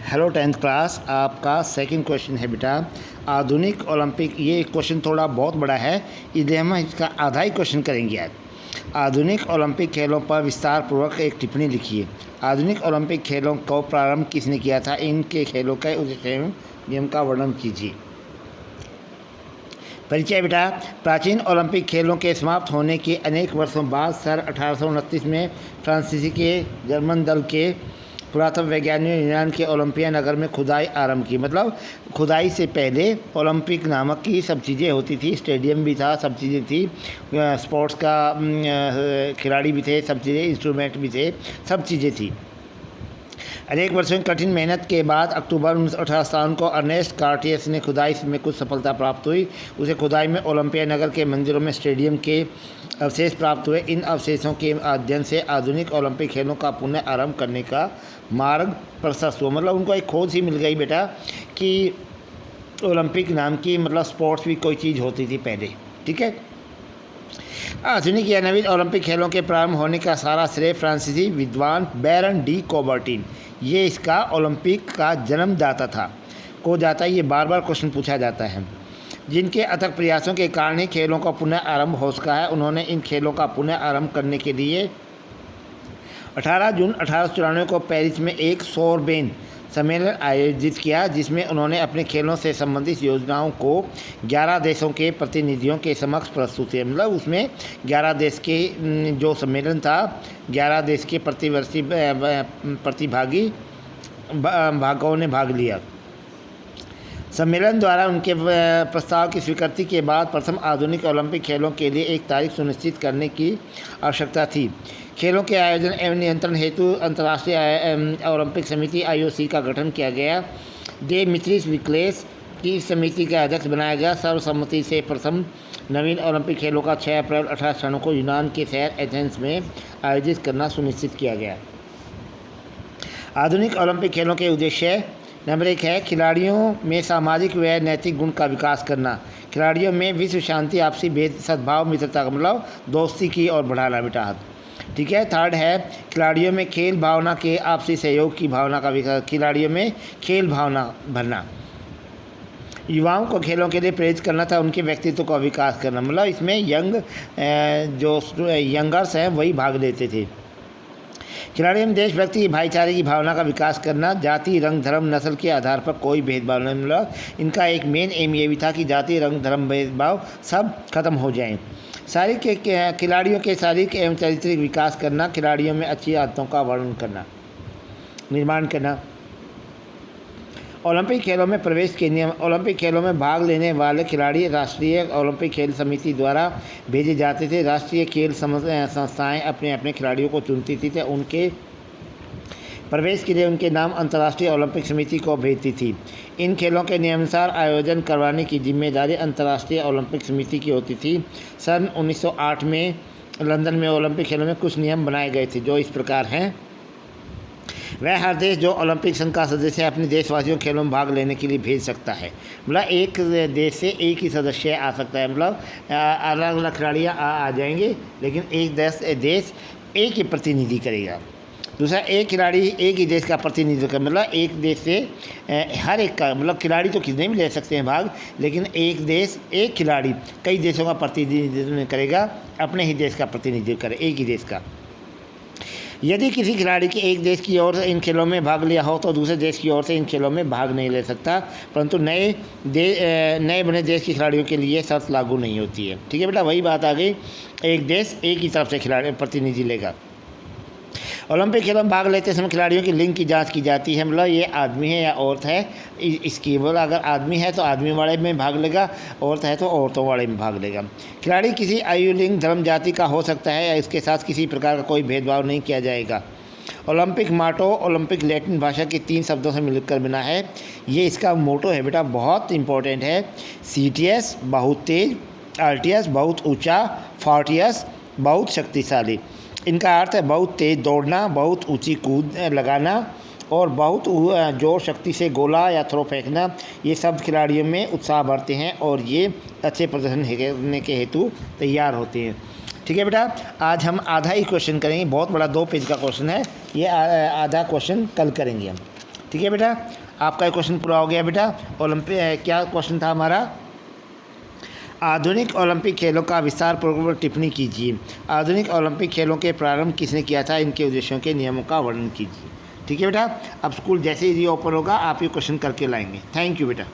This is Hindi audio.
हेलो टेंथ क्लास, आपका सेकंड क्वेश्चन है बेटा। आधुनिक ओलंपिक, ये क्वेश्चन थोड़ा बहुत बड़ा है इसलिए हम इसका आधा ही क्वेश्चन करेंगे आज। आधुनिक ओलंपिक खेलों पर विस्तार पूर्वक एक टिप्पणी लिखिए। आधुनिक ओलंपिक खेलों को प्रारंभ किसने किया था? इनके खेलों का उद्देश्य एवं नियम का वर्णन कीजिए। परिचय बेटा। प्राचीन ओलंपिक खेलों के समाप्त होने के अनेक वर्षों बाद सन 1829 में फ्रांसीसी के जर्मन दल के पुरातत्व वैज्ञानिकों ने यूनान के ओलंपिया नगर में खुदाई आरंभ की। मतलब खुदाई से पहले ओलंपिक नामक की सब चीज़ें होती थी, स्टेडियम भी था, सब चीज़ें थी, स्पोर्ट्स का खिलाड़ी भी थे, सब चीज़ें, इंस्ट्रूमेंट भी थे, सब चीज़ें थी। अनेक वर्षों की कठिन मेहनत के बाद अक्टूबर 1857 को अर्नेस्ट कार्टियस ने खुदाई में कुछ सफलता प्राप्त हुई। उसे खुदाई में ओलंपिया नगर के मंदिरों में स्टेडियम के अवशेष प्राप्त हुए। इन अवशेषों के अध्ययन से आधुनिक ओलंपिक खेलों का पुनः आरंभ करने का मार्ग प्रशस्त हुआ। मतलब उनको एक खोज ही मिल गई बेटा कि ओलंपिक नाम की मतलब स्पोर्ट्स भी कोई चीज़ होती थी पहले। ठीक है। आधुनिक या नवीन ओलंपिक खेलों के प्रारंभ होने का सारा श्रेय फ्रांसीसी विद्वान बैरन डी कोबर्टिन, ये इसका ओलंपिक का जन्मदाता था। को जाता है, ये बार बार क्वेश्चन पूछा जाता है। जिनके अथक प्रयासों के कारण ही खेलों का पुनः आरंभ हो सका है। उन्होंने इन खेलों का पुनः आरंभ करने के लिए 18 जून 1894 को पेरिस में एक सोरबेन सम्मेलन आयोजित किया, जिसमें उन्होंने अपने खेलों से संबंधित योजनाओं को 11 देशों के प्रतिनिधियों के समक्ष प्रस्तुत किया। मतलब उसमें 11 देश के जो सम्मेलन था, 11 देश के प्रतिभागी भागों ने भाग लिया। सम्मेलन द्वारा उनके प्रस्ताव की स्वीकृति के बाद प्रथम आधुनिक ओलंपिक खेलों के लिए एक तारीख सुनिश्चित करने की आवश्यकता थी। खेलों के आयोजन एवं नियंत्रण हेतु अंतर्राष्ट्रीय ओलंपिक समिति IOC का गठन किया गया। डेमित्रिस विक्लेस की समिति का अध्यक्ष बनाया गया। सर्वसम्मति से प्रथम नवीन ओलंपिक खेलों का 6 अप्रैल 1896 को यूनान के शहर एथेंस में आयोजित करना सुनिश्चित किया गया। आधुनिक ओलंपिक खेलों के उद्देश्य नंबर 1 है खिलाड़ियों में सामाजिक व नैतिक गुण का विकास करना। खिलाड़ियों में विश्व शांति, आपसी भेद, सद्भाव, मित्रता का मतलब दोस्ती की और बढ़ाना बेटा। ठीक है। थर्ड है खिलाड़ियों में खेल भावना के आपसी सहयोग की भावना का विकास। खिलाड़ियों में खेल भावना भरना। युवाओं को खेलों के लिए प्रेरित करना था, उनके व्यक्तित्व का विकास करना। मतलब इसमें जो यंगर्स हैं वही भाग लेते थे। खिलाड़ियों में देशभक्ति की, भाईचारे की भावना का विकास करना। जाति, रंग, धर्म, नस्ल के आधार पर कोई भेदभाव नहीं। मतलब इनका एक मेन एम ये भी था कि जाति, रंग, धर्म, भेदभाव सब खत्म हो जाएं। शारीरिक खिलाड़ियों के शारीरिक एवं चारित्रिक विकास करना। खिलाड़ियों में अच्छी आदतों का वर्णन करना, निर्माण करना। ओलंपिक खेलों में प्रवेश के नियम। ओलंपिक खेलों में भाग लेने वाले खिलाड़ी राष्ट्रीय ओलंपिक खेल समिति द्वारा भेजे जाते थे। राष्ट्रीय खेल संस्थाएं अपने अपने खिलाड़ियों को चुनती थी। उनके प्रवेश के लिए उनके नाम अंतर्राष्ट्रीय ओलंपिक समिति को भेजती थी। इन खेलों के नियमानुसार आयोजन करवाने की जिम्मेदारी अंतर्राष्ट्रीय ओलंपिक समिति की होती थी। सन 1908 में लंदन में ओलंपिक खेलों में कुछ नियम बनाए गए थे जो इस प्रकार हैं। वह हर देश जो ओलंपिक संघ का सदस्य है अपने देशवासियों खेलों में भाग लेने के लिए भेज सकता है। मतलब एक देश से एक ही सदस्य आ सकता है। मतलब अलग अलग खिलाड़ियाँ आ जाएंगे, लेकिन एक देश एक ही प्रतिनिधि करेगा। दूसरा, एक खिलाड़ी एक ही देश का प्रतिनिधित्व कर, मतलब एक देश से हर एक का, मतलब खिलाड़ी तो कितने भी ले सकते हैं भाग, लेकिन एक देश एक खिलाड़ी कई देशों का प्रतिनिधित्व नहीं करेगा, अपने ही देश का प्रतिनिधित्व करे, एक ही देश का। यदि किसी खिलाड़ी के एक देश की ओर से इन खेलों में भाग लिया हो तो दूसरे देश की ओर से इन खेलों में भाग नहीं ले सकता, परंतु नए बने देश के खिलाड़ियों के लिए शर्त लागू नहीं होती है। ठीक है बेटा, वही बात आ गई, एक देश एक ही तरफ से खिलाड़ी प्रतिनिधि लेगा। ओलंपिक खेलों में भाग लेते समय खिलाड़ियों की लिंग की जांच की जाती है। मतलब ये आदमी है या औरत है, इसकी बोला अगर आदमी है तो आदमी वाले में भाग लेगा, औरत है तो औरतों वाले में भाग लेगा। खिलाड़ी किसी आयु, लिंग, धर्म, जाति का हो सकता है या इसके साथ किसी प्रकार का कोई भेदभाव नहीं किया जाएगा। ओलंपिक माटो ओलंपिक लैटिन भाषा के 3 शब्दों से मिलकर बना है। ये इसका मोटो है बेटा, बहुत इंपॉर्टेंट है। CTS बहुत तेज, RTS बहुत ऊँचा, FORTIUS बहुत शक्तिशाली। इनका अर्थ है बहुत तेज़ दौड़ना, बहुत ऊंची कूद लगाना और बहुत जोर शक्ति से गोला या थ्रो फेंकना। ये सब खिलाड़ियों में उत्साह भरते हैं और ये अच्छे प्रदर्शन करने के हेतु तैयार होते हैं। ठीक है बेटा, आज हम आधा ही क्वेश्चन करेंगे, बहुत बड़ा 2 पेज का क्वेश्चन है ये, आधा क्वेश्चन कल करेंगे हम। ठीक है बेटा, आपका क्वेश्चन पूरा हो गया बेटा। ओलंपिक क्या क्वेश्चन था हमारा? आधुनिक ओलंपिक खेलों का विस्तार पूर्वक टिप्पणी कीजिए। आधुनिक ओलंपिक खेलों के प्रारंभ किसने किया था? इनके उद्देश्यों के नियमों का वर्णन कीजिए। ठीक है बेटा, अब स्कूल जैसे ही ओपन होगा आप ये क्वेश्चन करके लाएंगे। थैंक यू बेटा।